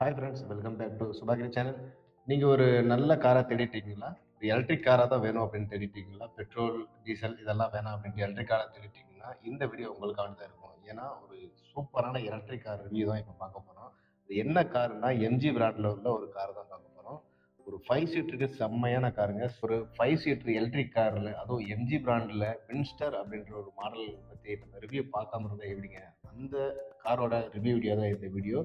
Hi friends, welcome back to Subagiri channel. நீங்க ஒரு நல்ல காரா தேடிட்டீங்களா? எலக்ட்ரிக் காரா தான் வேணும் அப்படின்னு தேடிட்டீங்களா? பெட்ரோல், டீசல் இதெல்லாம் வேணாம் அப்படின்ட்டு எலக்ட்ரிக் காரா தேடிட்டீங்கன்னா, இந்த வீடியோ உங்களுக்கானதா தான் இருக்கும். ஏன்னா, ஒரு சூப்பரான எலக்ட்ரிக் கார் ரிவ்யூ தான் இப்ப பார்க்க போறோம். அது என்ன காருன்னா, எம்ஜி பிராண்ட்ல உள்ள ஒரு கார் தான் பார்க்க போறோம். ஒரு 5 சீட்டருக்கு செம்மையான காருங்க. ஒரு 5 சீட்டர் எலக்ட்ரிக் கார்ல அதுவும் எம்ஜி பிராண்ட்ல வின்ஸ்டர் அப்படின்ற ஒரு மாடல் பத்தி நம்ம ரிவ்யூ பார்க்காம இருந்தா எப்படிங்க? அந்த காரோட ரிவ்யூ வீடியோ தான் இந்த வீடியோ.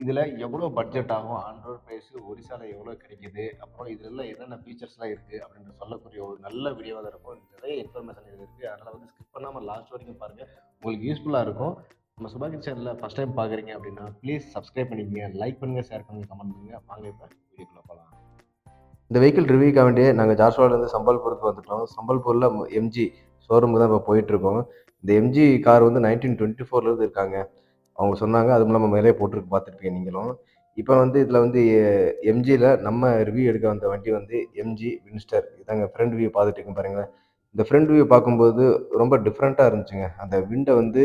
இதுல எவ்வளோ பட்ஜெட் ஆகும்? ஆன் ரோட் பிரைஸ் ஒரிசால எவ்வளோ கிடைக்குது? அப்புறம் இதுல என்னென்ன ஃபீச்சர்ஸ்லாம் இருக்கு? அப்படின்ற சொல்லக்கூடிய ஒரு நல்ல வீடியோவா தான் இருக்கும். நிறைய இன்ஃபர்மேஷன் இதுல இருக்கு. அதனால வந்து ஸ்கிப் பண்ணாம லாஸ்ட் வரைக்கும் பாருங்க. உங்களுக்கு யூஸ்ஃபுல்லா இருக்கும். நம்ம சுபாகிர் சேனல்ல ஃபர்ஸ்ட் டைம் பார்க்குறீங்க அப்படின்னா, ப்ளீஸ் சப்ஸ்கிரைப் பண்ணிக்கங்க. லைக் பண்ணுங்க, ஷேர் பண்ணுங்க, கமெண்ட் பண்ணுங்க. வாங்க இப்ப வீடியோக்குள்ள போலாம். இந்த வெஹிக்கிள் ரிவ்யூக்காக வேண்டிய நாங்கள் ஜார்சுவாலேருந்து சம்பல்பூருக்கு வந்துட்டோம். சம்பல்பூரில் எம்ஜி ஷோரூமுக்கு தான் இப்போ போயிட்டுருக்கோம். இந்த எம்ஜி கார் வந்து 1924லேருந்து இருக்காங்க. அவங்க சொன்னாங்க. அதுவும் இல்லாம மேலேயே போட்டிருக்கு பார்த்துருப்பீங்க நீங்களும். இப்போ வந்து இதில வந்து எம்ஜியில் நம்ம ரிவ்யூ எடுக்க வந்த வண்டி வந்து எம்ஜி வின்ஸ்டர். இதாங்க ஃப்ரண்ட் வியூ பார்த்துட்டு இருக்கேன் பாருங்களேன். இந்த ஃப்ரண்ட் வியூ பார்க்கும்போது ரொம்ப டிஃப்ரெண்ட்டா இருந்துச்சுங்க. அந்த விண்டோ வந்து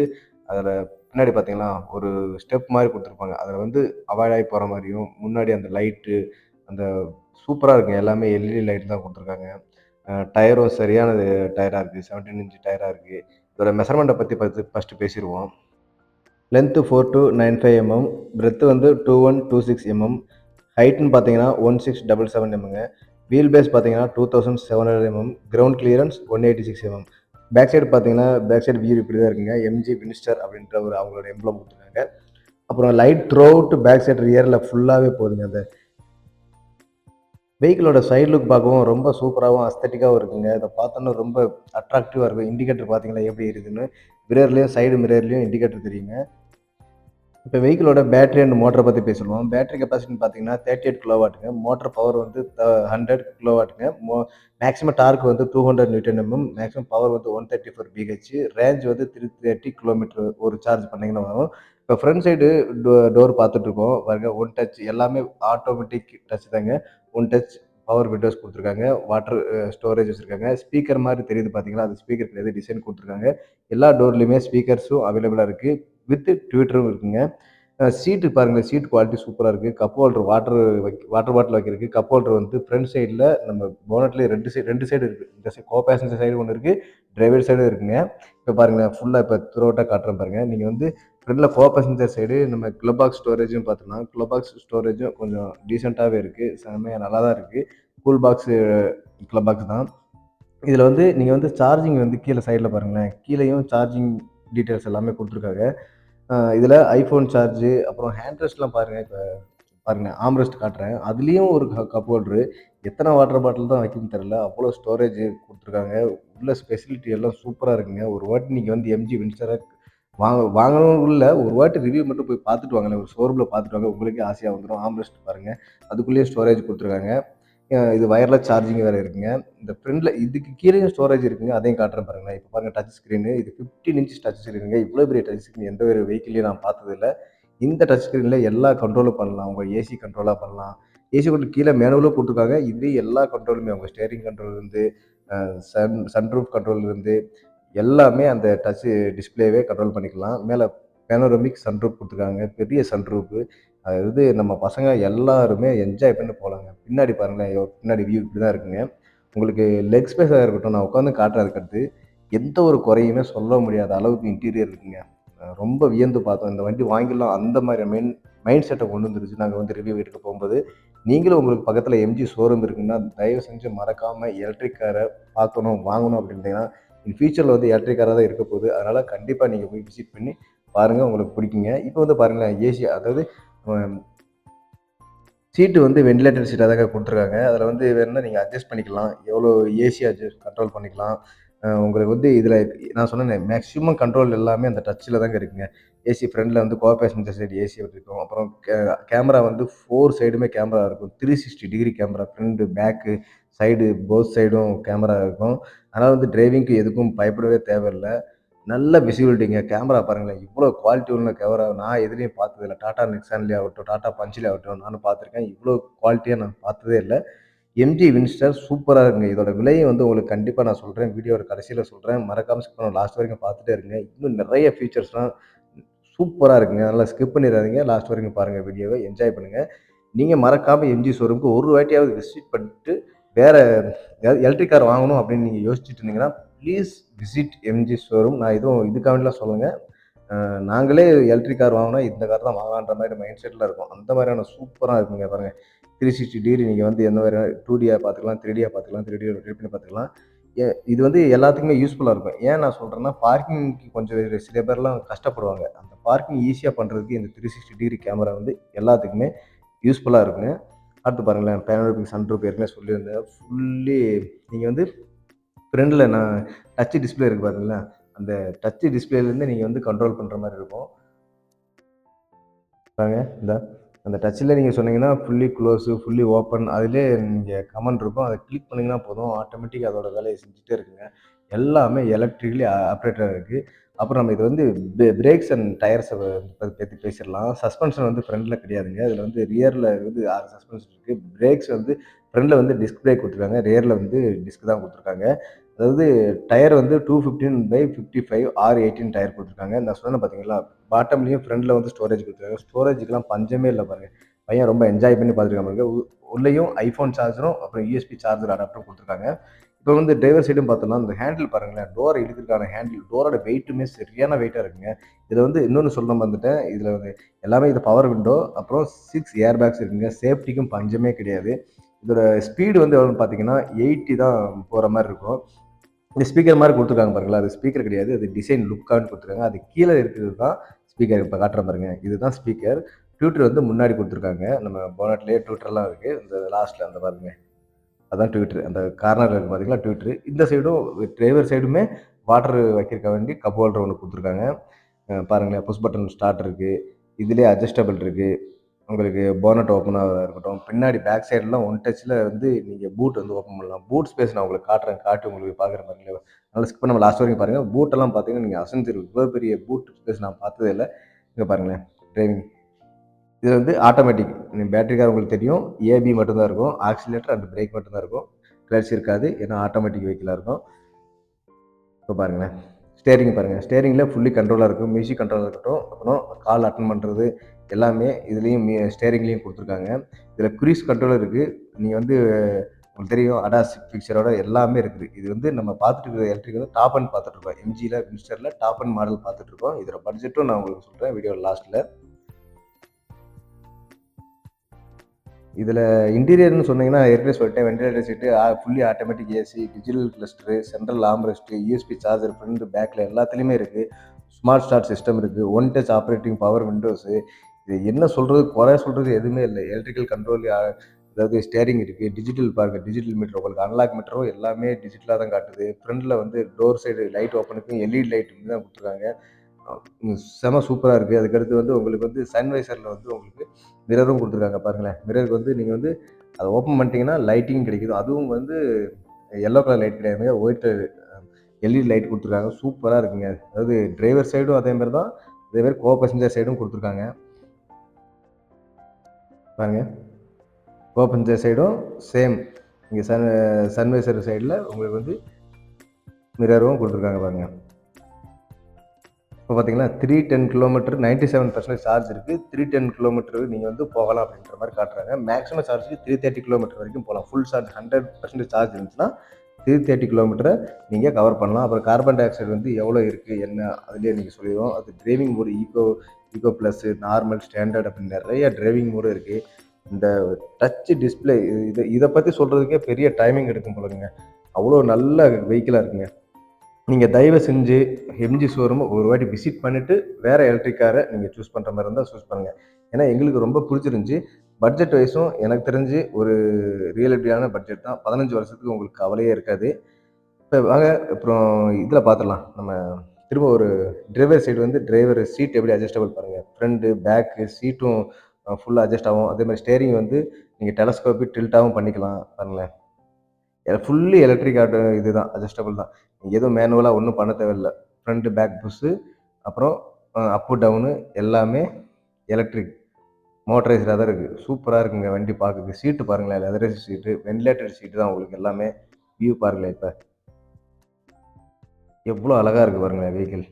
அதில பின்னாடி பார்த்தீங்கன்னா, ஒரு ஸ்டெப் மாரி குடுத்துருப்பாங்க. அதில வந்து அவாய்ட் ஆகி போற மாரியும், முன்னாடி அந்த லைட்டு, அந்த சூப்பரா இருக்குங்க. எல்லாமே எல்இடி லைட் தான் குடுத்துருக்காங்க. டயரும் சரியான டயரா இருக்கு. 17 இன்ச் டயரா இருக்கு. இதோட மெஷர்மெண்ட்ட பத்தி ஃபர்ஸ்ட்டு பேசிருவோம். லென்த் 4295 mm, பிரெத் வந்து 2126 mm, ஹைட்ன்னு பார்த்தீங்கன்னா 1677 mm, வீல் பேஸ் பார்த்தீங்கன்னா 2700 mm, ground clearance 186 mm. Back side பார்த்தீங்கன்னா, பேக் சைடு வியூ இப்படி தான் இருக்குங்க. எம்ஜி வின்ஸ்டர் அப்படின்ற ஒரு அவங்களோட எம்ப்ளம் குடுத்துருக்காங்க. அப்புறம் light throughout back side ரியர்ல ஃபுல்லாவே போகுதுங்க. அந்த வெஹிக்கிளோட சைடு லுக் பார்க்கவும் ரொம்ப சூப்பராவும், அஸ்தெட்டிக்காவும் இருக்குங்க. இத பார்த்தோன்னா ரொம்ப அட்ராக்டிவா இருக்கும். இண்டிகேட்டர் பார்த்தீங்களா எப்படி எரியுதுன்னு. மிரர்லயும் சைடு மிரர்லயும் இண்டிகேட்டர் தெரியுங்க. இப்போ வெஹிக்கிளோட பேட்டரி அண்ட் மோட்டர பத்தி பேசுவோம். பேட்டரி கெப்பாசிட்டின்னு பார்த்தீங்கன்னா 38 கிலோவாட்டுங்க. மோட்டார் பவர் வந்து 100 கிலோவாட்டுங்க. மேக்ஸிமம் டார்க் வந்து 200 நியூட்டன் எம்எம். மேக்ஸிமம் பவர் வந்து 134 பிஹெச். ரேஞ்ச் வந்து 330 கிலோமீட்டர் ஒரு சார்ஜ் பண்ணீங்கன்னா வரும். இப்போ ஃப்ரண்ட் சைடு டோர் பார்த்துட்டு இருக்கோம். பாருங்க ஒன் டச் எல்லாமே ஆட்டோமேட்டிக் டச் தாங்க. ஒன் டச் பவர் விண்டோஸ் குடுத்துருக்காங்க. வாட்டர் ஸ்டோரேஜ் வச்சிருக்காங்க. ஸ்பீக்கர் மாரி தெரியுது பார்த்தீங்களா? அது ஸ்பீக்கர் கிடையாது. டிசைன் குடுத்துருக்காங்க. எல்லா டோர்லயுமே ஸ்பீக்கர்ஸும் அவைலபிளா இருக்கு. வித் ட்விட்டரும் இருக்குங்க. சீட்டு பாருங்களேன், சீட் குவாலிட்டி சூப்பரா இருக்கு. கப் ஹோல்டர் வாட்டர் பாட்டில் வைக்கிறதுக்கு கப் ஹோல்டர் வந்து ஃப்ரண்ட் சைடுல நம்ம போனட்லயே 2 சைடு இருக்கு. இந்த கோ பேசஞ்சர் சைடு ஒண்ணு இருக்கு. டிரைவர் சைடும் இருக்குங்க. இப்ப பாருங்களேன், ஃபுல்லா இப்ப த்ரூ அவுட்டா காட்டுறேன் பாருங்க. நீங்க வந்து ஃப்ரண்ட்ல கோ பேசஞ்சர் சைடு நம்ம க்ளப் பாக்ஸ் ஸ்டோரேஜும் பார்த்தோம்னா, க்ளப் பாக்ஸ் ஸ்டோரேஜும் கொஞ்சம் டீசென்ட்டாவே இருக்கு. செம்மையா நல்லா தான் இருக்கு. கூல் பாக்ஸு க்ளப் பாக்ஸ் தான். இதுல வந்து நீங்க வந்து சார்ஜிங் வந்து கீழ சைடுல பாருங்களேன். கீழயும் சார்ஜிங் டீட்டெயில்ஸ் எல்லாமே குடுத்துருக்காங்க. இதில ஐஃபோன் சார்ஜு, அப்புறம் ஹேண்ட் ரெஸ்ட்லாம் பாருங்க. இப்ப பாருங்க ஆர்ம்ரெஸ்ட் காட்டுறேன். அதுலயும் ஒரு கப் ஹோல்டரு. எத்தன வாட்டர் பாட்டில் தான் வைக்கும்னு தெரியல. அவ்வளோ ஸ்டோரேஜ் குடுத்துருக்காங்க. உள்ள ஃபெசிலிட்டி எல்லாம் சூப்பரா இருக்குங்க. ஒரு வாட்டி நீங்க வந்து எம்ஜி வின்சர வாங்கணும்னு இல்ல. ஒரு வாட்டி ரிவ்யூ மட்டும் போய் பார்த்துட்டு வாங்களேன். ஒரு ஷோரூம்ல பார்த்துட்டு வாங்க. உங்களுக்கே ஆசையா வந்துரும். ஆர்ம்ரெஸ்ட் பாருங்க. அதுக்குள்ளேயே ஸ்டோரேஜ் குடுத்துருக்காங்க. இது வயர்லெஸ் சார்ஜிங் வேற இருக்குங்க. இந்த ஃப்ரண்ட்ல இதுக்கு கீழயும் ஸ்டோரேஜ் இருக்குங்க. அதையும் காட்டுறேன் பாருங்களேன். இப்ப பாருங்க டச் ஸ்கிரீனு. இது 15 இன்ச் டச் ஸ்கிரீனுங்க. இவ்வளோ பெரிய டச் ஸ்கிரீன் எந்த ஒரு வெஹிக்கிள்லயும் நான் பார்த்ததில்ல. இந்த டச் ஸ்கிரீன்ல எல்லா கண்ட்ரோலும் பண்ணலாம். உங்க ஏசி கண்ட்ரோலா பண்ணலாம். ஏசி கண்ட்ரோல் கீழ மேனுவலும் குடுத்துருக்காங்க. இதுலயும் எல்லா கண்ட்ரோலுமே உங்க ஸ்டீரிங் கண்ட்ரோல்லேருந்து, அ சன்ரூஃப் கண்ட்ரோல்லேருந்து எல்லாமே அந்த டச் டிஸ்ப்ளேவே கண்ட்ரோல் பண்ணிக்கலாம். மேல பேனோரமிக் சன்ரூஃப் குடுத்துருக்காங்க. பெரிய சன்ரூஃப். அதாவது நம்ம பசங்க எல்லாருமே என்ஜாய் பண்ணி போலாங்க. பின்னாடி பாருங்களேன், பின்னாடி வியூ இப்படிதான் இருக்குங்க. உங்களுக்கு லெக் ஸ்பேஸா இருக்கட்டும், நான் உட்காந்து காட்டுறேன் அதுக்கடுத்து. எந்த ஒரு குறையுமே சொல்ல முடியாத அளவுக்கு இன்டீரியர் இருக்குங்க. ரொம்ப வியந்து பார்த்தோம். இந்த வண்டி வாங்கிடலாம் அந்த மாரி மைண்ட் செட்ட கொண்டு வந்துருச்சு. நாங்க வந்து ரிவ்யூ எடுக்க போம்போது. நீங்களும் உங்களுக்கு பக்கத்துல எம்ஜி ஷோரூம் இருக்குன்னா, தயவு செஞ்சு மறக்காம எலக்ட்ரிக் கார பார்க்கணும், வாங்கணும் அப்படின்ட்டீங்கன்னா, இன் ஃபியூச்சர்ல வந்து எலக்ட்ரிக் காரா தான் இருக்க போகுது. அதனால கண்டிப்பா நீங்க போய் விசிட் பண்ணி பாருங்க. உங்களுக்கு பிடிக்குங்க. இப்போ வந்து பாருங்களேன், ஏசி அதாவது அ சீட்டு வந்து வென்டிலேட்டர் சீட்டா தாங்க குடுத்துருக்காங்க. அதில வந்து வேணுனா நீங்க அட்ஜஸ்ட் பண்ணிக்கலாம். எவ்வளோ ஏசி கண்ட்ரோல் பண்ணிக்கலாம். உங்களுக்கு வந்து இதில நான் சொன்னேனே மேக்ஸிமம் கண்ட்ரோல் எல்லாமே அந்த டச்சுல தாங்க இருக்குங்க. ஏசி ஃப்ரண்ட்ல வந்து கோ பேசஞ்சர் சைடு ஏசி இருக்கும். அப்புறம் கேமரா வந்து 4 சைடுமே கேமரா இருக்கும். 360 degree camera front, back, side both சைடும் கேமரா இருக்கும். அதனால வந்து டிரைவிங்க்கு எதுக்கும் பயப்படவே தேவையில்ல. நல்ல விசிபிலிட்டிங்க. கேமரா பாருங்களேன். இவ்வளோ குவாலிட்டி உள்ள கேமரா நான் எதுலயும் பார்த்ததில்ல. டாடா நெக்ஸான்லயே ஆகட்டும், டாடா பஞ்ச்லயே ஆகட்டும் நானும் பார்த்துருக்கேன். இவ்வளோ குவாலிட்டியா நான் பார்த்ததே இல்ல. எம்ஜி வின்ஸ்டர் சூப்பரா இருக்குங்க. இதோட விலையும் வந்து உங்களுக்கு கண்டிப்பா நான் சொல்றேன். வீடியோட கடைசியில சொல்றேன். மறக்காம ஸ்கிப் பண்ணாம லாஸ்ட் வரைக்கும் பார்த்துட்டே இருங்க. இன்னும் நெறைய ஃபீச்சர்ஸ்லாம் சூப்பரா இருக்குங்க. அதனால ஸ்கிப் பண்ணிறாதீங்க. லாஸ்ட் வரைக்கும் பாருங்க வீடியோவ. என்ஜாய் பண்ணுங்க. நீங்க மறக்காம எம்ஜி ஷோரூம்க்கு ஒரு வாட்டியாவது விசிட் பண்ணிட்டு, வேற எலக்ட்ரிக் கார் வாங்கணும் அப்படின்னு நீங்க யோசிச்சுட்டு இருந்தீங்கன்னா, ப்ளீஸ் விசிட் எம்ஜி ஷோரூம். நான் எதுவும் இதுக்காண்டிலாம் சொல்லலங்க. நாங்களே எலக்ட்ரிக் கார் வாங்குனா இந்த கார் தான் வாங்கலான்ற மாரி மைண்ட் செட்ல இருக்கோம். அந்த மாரியான சூப்பரா இருக்குங்க பாருங்க. 360 டிகிரி நீங்க வந்து எந்த மாரி 2டியா பார்த்துக்கலாம், 3டியா பார்த்துக்கலாம், 3டி ரொட்டேட் பண்ணி பார்த்துக்கலாம். எ இது வந்து எல்லாத்துக்குமே யூஸ்ஃபுல்லா இருக்கும். ஏன் நான் சொல்றேன்னா, பார்க்கிங்க்கு கொஞ்சம் சில பேர்லாம் கஷ்டப்படுவாங்க. அந்த பார்க்கிங் ஈஸியா பண்றதுக்கு இந்த 360 டிகிரி கேமரா வந்து எல்லாத்துக்குமே யூஸ்ஃபுல்லா இருக்குங்க. அடுத்து பாருங்களேன், பேனோரமிக் சன்ரூஃப் ஏற்கனவே சொல்லியிருந்தேன். ஃபுல்லி நீங்க வந்து ஃப்ரண்ட்ல நான் டச் டிஸ்ப்ளே இருக்கு பாத்தீங்களா? அந்த டச் டிஸ்ப்ளேலேருந்து நீங்க வந்து கண்ட்ரோல் பண்ற மாரி இருக்கும். பாருங்க, இந்தா அந்த டச்சுல நீங்க சொன்னீங்கன்னா, ஃபுல்லி குளோஸு, ஃபுல்லி ஓப்பன் அதிலயே நீங்க கமெண்ட் இருக்கும். அத கிளிக் பண்ணீங்கன்னா போதும், ஆட்டோமேட்டிக்கா அதோட வேலைய செஞ்சுட்டே இருக்குங்க. எல்லாமே எலக்ட்ரிக்கலி ஆப்ரேட்டடா இருக்கு. அப்புறம் நம்ம இது வந்து பிரேக்ஸ் அண்ட் டயர்ஸ பத்தி பேசிறலாம். சஸ்பென்ஷன் வந்து ஃப்ரண்ட்ல கிடையாதுங்க. இதுல வந்து ரியர்ல வந்து 6 சஸ்பென்ஷன் இருக்கு. பிரேக்ஸ் வந்து ஃப்ரண்ட்ல வந்து டிஸ்க் பிரேக் குடுத்துருக்காங்க. ரியர்ல வந்து டிஸ்க் தான் குடுத்துருக்காங்க. அதாவது டயர் வந்து 215/55 R18 டயர் குடுத்துருக்காங்க. நான் சொன்னேன் பார்த்தீங்களா, பாட்டம்லயும் ஃப்ரண்ட்ல வந்து ஸ்டோரேஜ் குடுத்துருக்காங்க. ஸ்டோரேஜ்க்குலாம் பஞ்சமே இல்ல பாருங்க. பையன் ரொம்ப என்ஜாய் பண்ணி பார்த்துருக்கான் பாருங்க. உள்ளேயும் ஐஃபோன் சார்ஜரும், அப்புறம் யூஎஸ்பி சார்ஜர் அடாப்டரும் குடுத்துருக்காங்க. இப்போ வந்து டிரைவர் சைடும் பார்த்தோம்னா, அந்த ஹேண்டில் பாருங்களேன். டோர இழுக்கிறதுக்கான ஹேண்டில், டோரோட வெயிட்டுமே சரியான வெயிட்டா இருக்குங்க. இதில வந்து இன்னொன்னு சொல்ல மறந்துட்டேன். இதில வந்து எல்லாமே இது பவர் விண்டோ, அப்புறம் 6 ஏர் பேக்ஸ் இருக்குங்க. சேஃப்டிக்கும் பஞ்சமே கிடையாது. இதோட ஸ்பீடு வந்து எவ்வளோன்னு பார்த்தீங்கன்னா, 80 தான் போற மாரி இருக்கும். இந்த ஸ்பீக்கர் மாரி குடுத்துருக்காங்க பாருங்களேன். அது ஸ்பீக்கர் கிடையாது. அது டிசைன் லுக்கான்னு குடுத்துருக்காங்க. அது கீழ இருக்கிறது தான் ஸ்பீக்கர். இப்ப காட்டுறேன் பாருங்க. இதுதான் ஸ்பீக்கர். டியூட்டர் வந்து முன்னாடி குடுத்துருக்காங்க. நம்ம போனட்லயே டியூட்டர்லாம் இருக்கு. இந்த லாஸ்ட்ல அந்த பாருங்க. அதான் டியூட்டர். அந்த கார்னர்ல இருக்கு பார்த்தீங்களா டியூட்டர். இந்த சைடும் டிரைவர் சைடுமே வாட்டர் வைக்கிறதுக்கு வேண்டி கப் ஹோல்டர் ஒண்ணு குடுத்துருக்காங்க. பாருங்களேன் புஷ் பட்டன் ஸ்டார்ட் இருக்கு. இதுலயே அட்ஜஸ்டபிள் இருக்கு. உங்களுக்கு போனட் ஓப்பன் ஆகுறதா இருக்கட்டும். பின்னாடி பேக் சைடுலாம் ஒன் டச்ல வந்து நீங்க பூட் வந்து ஓப்பன் பண்ணலாம். பூட் ஸ்பேஸ் நான் உங்களுக்கு காட்டுறேன். காட்டி உங்களுக்கு பார்க்குற பாருங்களேன். நல்லா ஸ்கிப் பண்ணாம லாஸ்ட் வரைக்கும் பாருங்க. பூட்டெல்லாம் பார்த்தீங்கன்னா, நீங்க அசஞ்சிரும். இவ்வளோ பெரிய பூட் ஸ்பேஸ் நான் பார்த்ததே இல்ல. இங்க பாருங்களேன். டிரைவிங். இது வந்து ஆட்டோமேட்டிக். பேட்டரி கார் உங்களுக்கு தெரியும். ஏபி மட்டும் தான் இருக்கும். ஆக்ஸிலேட்டர் அண்ட் பிரேக் மட்டும் தான் இருக்கும். கிளட்ச் இருக்காது. ஏன்னா ஆட்டோமேட்டிக் வெஹிக்கிளா இருக்கும். இப்போ பாருங்களேன். ஸ்டேரிங் பாருங்க. ஸ்டேரிங்ல ஃபுல்லி கண்ட்ரோலா இருக்கும். மியூசிக் கண்ட்ரோலா இருக்கட்டும். அப்புறம் கால் அட்டெண்ட் பண்றது எல்லாமே இதுலயும் ஸ்டேரிங்லயும் குடுத்துருக்காங்க. இதுல க்ரூஸ் கண்ட்ரோல் இருக்கு. நீங்க வந்து உங்களுக்கு தெரியும் அடாஸ் ஃபீச்சரோட எல்லாமே இருக்குது. இது வந்து நம்ம பார்த்துட்டு இருக்கிற எலக்ட்ரிக் வந்து டாப் அண்ட் பார்த்துட்டு இருக்கோம். எம்ஜில, வின்ஸ்டர்ல டாப் அண்ட் மாடல் பார்த்துட்டு இருக்கோம். இதோட பட்ஜெட்டும் நான் உங்களுக்கு சொல்றேன் வீடியோ லாஸ்ட்ல. இதுல இன்டீரியர்ன்னு சொன்னீங்கன்னா, ஏற்கனவே சொல்லிட்டேன். Ventilator seat, fully automatic AC, digital cluster, central armrest, USB charger front, பேக்ல எல்லாத்துலயுமே இருக்கு. ஸ்மார்ட் ஸ்டார்ட் சிஸ்டம் இருக்கு. One touch operating power windows. இது என்ன சொல்றது, குறை சொல்றது எதுவுமே இல்ல. எலக்ட்ரிக்கல் கண்ட்ரோல் அதாவது ஸ்டேரிங் இருக்கு. டிஜிட்டல் பாருங்க, டிஜிட்டல் மீட்டர் உங்களுக்கு அனலாக் மீட்டரும் எல்லாமே டிஜிட்டலா தான் காட்டுது. ஃப்ரண்ட்ல வந்து டோர் சைடு லைட் ஓப்பனுக்கும் எல்இடி லைட் தான் குடுத்துருக்காங்க. செம சூப்பரா இருக்கு. அதுக்கடுத்து வந்து உங்களுக்கு வந்து சன்வைசர்ல வந்து உங்களுக்கு மிரரும் குடுத்துருக்காங்க பாருங்களேன். மிரருக்கு வந்து நீங்க வந்து அத ஓப்பன் பண்ணிட்டீங்கன்னா, லைட்டிங் கிடைக்குது. அதுவும் வந்து எல்லோ கலர் லைட் கிடையாதுங்க. ஒயிட் எல்இடி லைட் குடுத்துருக்காங்க. சூப்பரா இருக்குங்க. அதாவது டிரைவர் சைடும் அதே மாரி தான். அதே மாரி கோ பேசஞ்சர் சைடும் குடுத்துருக்காங்க. பாருங்க. கோ பேசஞ்சர் சைடும் சேம். இங்க சன்வைசர் சைடுல உங்களுக்கு வந்து மிரரும் குடுத்துருக்காங்க பாருங்க. இப்போ பார்த்தீங்கன்னா 310 கிலோமீட்டர் 97% சார்ஜ் இருக்கு. 310 கிலோமீட்டர் நீங்க வந்து போகலாம் அப்படின்ற மாரி காட்டுறாங்க. மேக்ஸிமம் சார்ஜ்க்கு 330 கிலோமீட்டர் வரைக்கும் போலாம். ஃபுல் சார்ஜ் 100% சார்ஜ் இருந்துச்சுன்னா 330 கிலோமீட்டர நீங்க கவர் பண்ணலாம். அப்புறம் கார்பன் டை ஆக்சைடு வந்து எவ்வளோ இருக்கு, என்ன அதிலேயே நீங்க சொல்லிரும். அது driving mode ego plus, normal, standard அப்படின்னு நெறைய டிரைவிங் மோடு இருக்கு. இந்த டச் டிஸ்ப்ளே இத பத்தி சொல்றதுக்கே பெரிய டைமிங் எடுக்கும் போலங்க. அவ்வளோ நல்ல வெஹிக்கிளா இருக்குங்க. நீங்க தயவு செஞ்சு எம்ஜி ஷோரூம ஒரு வாட்டி விசிட் பண்ணிட்டு, வேற எலக்ட்ரிக் கார நீங்க சூஸ் பண்ற மாரி இருந்தா சூஸ் பண்ணுங்க. ஏன்னா எங்களுக்கு ரொம்ப புடிச்சிருந்துச்சு. பட்ஜெட் வைஸும் எனக்கு தெரிஞ்சு ஒரு ரியலிட்டியான பட்ஜெட் தான். 15 வருஷத்துக்கு உங்களுக்கு கவலையே இருக்காது. இப்ப வாங்க அப்புறம் இதுல பார்த்துடலாம். நம்ம திரும்ப ஒரு டிரைவர் சைடு வந்து டிரைவர் சீட் எப்படி அட்ஜஸ்டபிள் பாருங்க. ஃப்ரண்ட், பேக் சீட்டும் ஃபுல்லா அட்ஜஸ்ட் ஆகும். அதே மாரி ஸ்டீயரிங் வந்து நீங்க டெலஸ்கோபிக் டில்ட்டாவும் பண்ணிக்கலாம் பாருங்களேன். ஃபுல்லி எலக்ட்ரிக் இதுதான் அட்ஜஸ்டபிள் தான். நீங்க எதுவும் மேனுவலா ஒண்ணும் பண்ண தேவையில்ல. ஃப்ரண்ட், பேக் புஷ் அப்புறம் அப்பு, டவுனு எல்லாமே எலக்ட்ரிக். மோட்டரைஸ்டா தான் இருக்கு. சூப்பரா இருக்குங்க வண்டி பார்க்கறதுக்கு. சீட்டு பாருங்களேன். லெதர் சீட்டு, வென்டிலேட்டட் சீட்டு தான் உங்களுக்கு எல்லாமே. வியூ பாருங்களேன் இப்ப. எவ்ளோ அழகா இருக்கு பாருங்களேன் vehicle.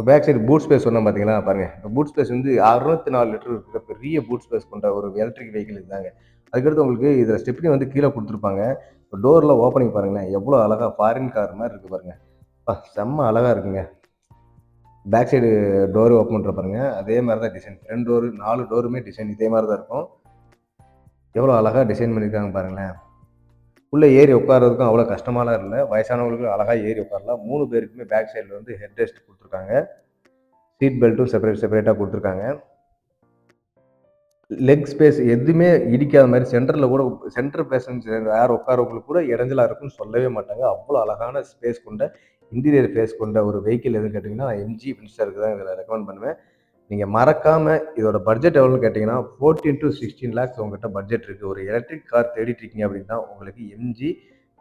Back side boot space சொன்னேன் பார்த்தீங்களா? பாருங்க. இந்த பூட் ஸ்பேஸ் வந்து 604 லிட்டர் இருக்கிற பெரிய பூட் ஸ்பேஸ் கொண்ட ஒரு எலக்ட்ரிக் வெஹிக்கிள் இதுதாங்க. அதுக்கடுத்து உங்களுக்கு இதில ஸ்டெப்னி வந்து கீழ குடுத்துருப்பாங்க. டோர்லாம் ஓப்பனிங் பாருங்களேன். எவ்வளோ அழகா ஃபாரின் கார் மாரி இருக்கு பாருங்க. அப்பா! செம்ம அழகா இருக்குங்க. பேக் சைடு டோர் ஓப்பன் பண்ற பாருங்க. அதே மாரி தான் டிசைன். ஃப்ரண்ட் டோர் 4 டோருமே டிசைன் இதே மாரி தான் இருக்கும். எவ்வளோ அழகா டிசைன் பண்ணியிருக்காங்க பாருங்களேன். உள்ள ஏறி உட்கார்றதுக்கும் அவ்வளோ கஷ்டமாலாம் இல்ல. வயசானவங்களுக்கு அழகா ஏறி உட்காரலாம். 3 பேருக்குமே பேக் சைடுல வந்து ஹெட் ரெஸ்ட் குடுத்துருக்காங்க. சீட் பெல்ட்டும் செப்பரேட்டா குடுத்துருக்காங்க. லெக் ஸ்பேஸ் எதுவுமே இடிக்காத மாரி சென்டர்ல கூட சென்டர் பேசஞ்சர் யார் உட்காரவங்களுக்கு கூட இடைஞ்சலா இருக்கும்னு சொல்லவே மாட்டாங்க. அவ்வளோ அழகான ஸ்பேஸ் கொண்ட இன்டீரியர் ஃபேஸ் கொண்ட ஒரு வெஹிக்கிள் எதுன்னு கேட்டீங்கன்னா, எம்ஜி ஃபினிஸ்டருக்கு தான் இதில ரெக்கமெண்ட் பண்ணுவேன். நீங்க மறக்காம இதோட பட்ஜெட் எவ்வளோன்னு கேட்டீங்கன்னா, 14-16 லேக்ஸ் உங்ககிட்ட பட்ஜெட் இருக்கு. ஒரு எலக்ட்ரிக் கார் தேடிட்டு இருக்கீங்க அப்படின்னா, உங்களுக்கு எம்ஜி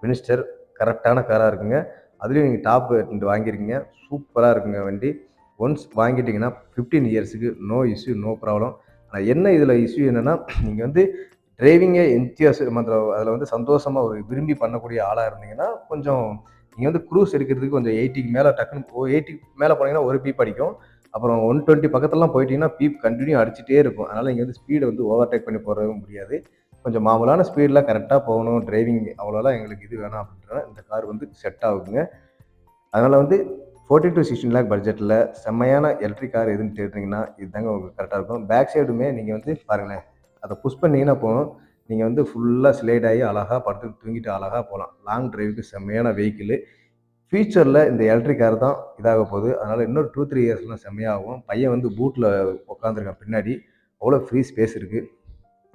ஃபினிஸ்டர் கரெக்ட்டான காரா இருக்குங்க. அதுலயும் நீங்க டாப் வேரியன்ட் வாங்கியிருக்கீங்க. சூப்பரா இருக்குங்க வண்டி. ஒன்ஸ் வாங்கிட்டீங்கன்னா 15 இயர்ஸ்க்கு நோ இஷ்யூ, நோ ப்ராப்ளம். ஆனா என்ன இதில இஷ்யூ என்னன்னா, நீங்க வந்து டிரைவிங்கே அதில வந்து சந்தோஷமா ஒரு விரும்பி பண்ணக்கூடிய ஆளா இருந்தீங்கன்னா, கொஞ்சம் நீங்க வந்து க்ரூஸ் எடுக்கிறதுக்கு கொஞ்சம் 80க்கு மேல டக்குனு 80க்கு மேல போனீங்கன்னா, ஒரு பீப் அடிக்கும். அப்புறம் 120 பக்கத்துலலாம் போயிட்டீங்கன்னா, பீப் கன்டின்யூ அடிச்சுட்டே இருக்கும். அதனால நீங்க வந்து ஸ்பீட வந்து ஓவர்டேக் பண்ணி போகவும் முடியாது. கொஞ்சம் மாமூலான ஸ்பீட்ல கரெக்ட்டா போகணும். டிரைவிங் அவ்வளோலாம் எங்களுக்கு இது வேணாம் அப்படின்றனால இந்த கார் வந்து செட் ஆகுதுங்க. அதனால வந்து 14-16 லேக் பட்ஜெட்ல செம்மையான எலக்ட்ரிக் கார் எதுன்னு தேடுறீங்கன்னா, இதுதாங்க உங்களுக்கு கரெக்ட்டா இருக்கும். பேக் சைடுமே நீங்க வந்து பாருங்களேன், அத புஷ் பண்ணீங்கன்னா போதும். நீங்க வந்து ஃபுல்லா ஸ்லைட் ஆகி அழகா படுத்து தூங்கிட்டு அழகா போலாம். லாங் டிரைவ்‌க்கு செம்மையான வெஹிக்கிளு. ஃபியூச்சர்ல இந்த எலக்ட்ரிக் கார் தான் இதாக போகுது. அதனால இன்னொரு 2, 3 இயர்ஸ்லாம் செம்மையா ஆகும். பையன் வந்து பூட்ல உட்காந்துருக்கான் பின்னாடி. அவ்வளோ ஃப்ரீ ஸ்பேஸ் இருக்கு.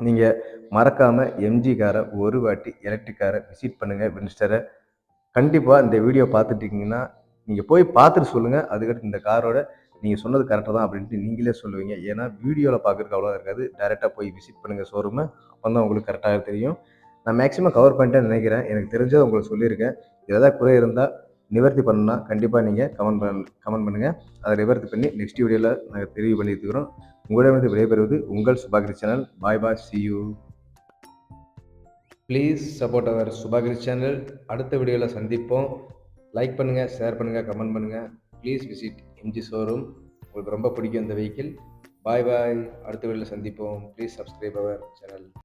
நீங்க மறக்காம எம்ஜி கார ஒரு வாட்டி எலக்ட்ரிக் கார விசிட் பண்ணுங்க வின்ஸ்டர. கண்டிப்பா இந்த வீடியோ பார்த்துட்டு இருக்கீங்கன்னா, நீங்க போய் பார்த்துட்டு சொல்லுங்க. அதுக்கடுத்து இந்த காரோட நீங்க சொன்னது கரெக்ட்டா தான் அப்படின்ட்டு நீங்களே சொல்லுவீங்க. ஏன்னா வீடியோல பார்க்கறதுக்கு அவ்வளவா இருக்காது. டைரக்ட்டா போய் விசிட் பண்ணுங்க ஷோரூம. அப்பதான் உங்களுக்கு கரெக்ட்டா தெரியும். நான் மேக்ஸிமம் கவர் பண்ணிட்டேன்னு நெனைக்கிறேன். எனக்கு தெரிஞ்சத உங்களுக்கு சொல்லியிருக்கேன். இதுல ஏதாவது குறை இருந்தா நிவர்த்தி பண்ணணும்னா கண்டிப்பா நீங்க கமெண்ட் பண்ணுங்க. அத நிவர்த்தி பண்ணி நெக்ஸ்ட் வீடியோல நாங்க தெரிவு பண்ணிக்கிறோம். உங்களிடமிருந்து விடைபெறுவது உங்கள் Subagiri channel. Bye bye. See you. Please support our Subagiri channel. அடுத்த வீடியோல சந்திப்போம். லைக் பண்ணுங்க, ஷேர் பண்ணுங்க, கமெண்ட் பண்ணுங்க. Please visit MG showroom. உங்களுக்கு ரொம்ப பிடிக்கும் இந்த வெஹிக்கிள். பாய் பாய். அடுத்த வீடியோல சந்திப்போம். Please subscribe our channel.